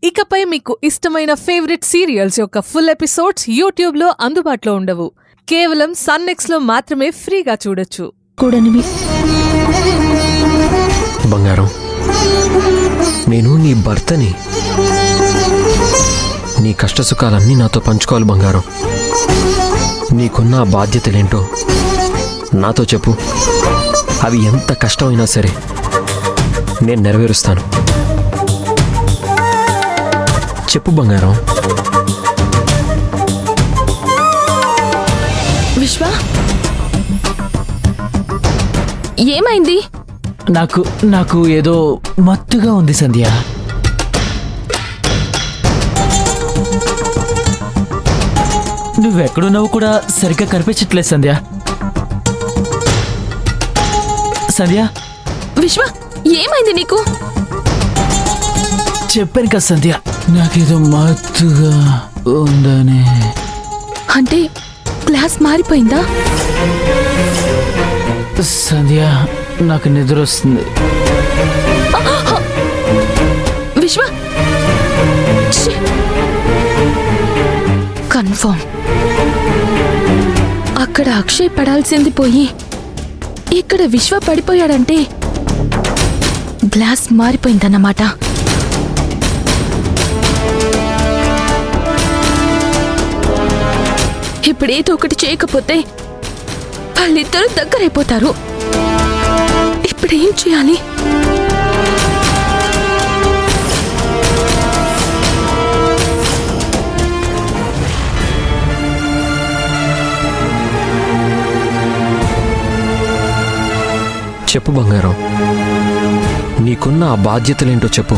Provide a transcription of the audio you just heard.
ఇకపై మీకు ఇష్టమైన ఫేవరెట్ సీరియల్స్ యొక్క ఫుల్ ఎపిసోడ్స్ యూట్యూబ్లో అందుబాటులో ఉండవు. కేవలం సన్నెక్స్లో మాత్రమే ఫ్రీగా చూడొచ్చు. కూడనివి బంగారం, నేను నీ భర్తని. నీ కష్టసుఖాలన్నీ నాతో పంచుకోవాలి బంగారం. నీకున్న ఆ బాధ్యతలేంటో నాతో చెప్పు. అవి ఎంత కష్టమైనా సరే నేను నెరవేరుస్తాను. చెప్పు బంగారం. విశ్వ, ఏమైంది? నాకు ఏదో మత్తుగా ఉంది సంధ్య. నువ్వెక్కడున్నావు కూడా సరిగ్గా కనిపించట్లేదు సంధ్య. సంధ్య, విశ్వ, ఏమైంది నీకు? చెప్పాను కదా సంధ్య, నాకేదో మత్తుగా ఉందని. అంటే క్లాస్ మారిపోయిందా? సంధ్య, నాకు నిద్ర వస్తుంది. విశ్వ, కన్ఫర్మ్ అక్కడ అక్షయ్ పడాల్సింది పోయి ఇక్కడ విశ్వ పడిపోయాడంటే గ్లాస్ మారిపోయిందన్నమాట. ఇప్పుడేదో ఒకటి చేయకపోతే వాళ్ళిద్దరూ దగ్గరైపోతారు. ఇప్పుడేం చేయాలి? చెప్పు బంగారం, నీకున్న ఆ బాధ్యతలేంటో చెప్పు.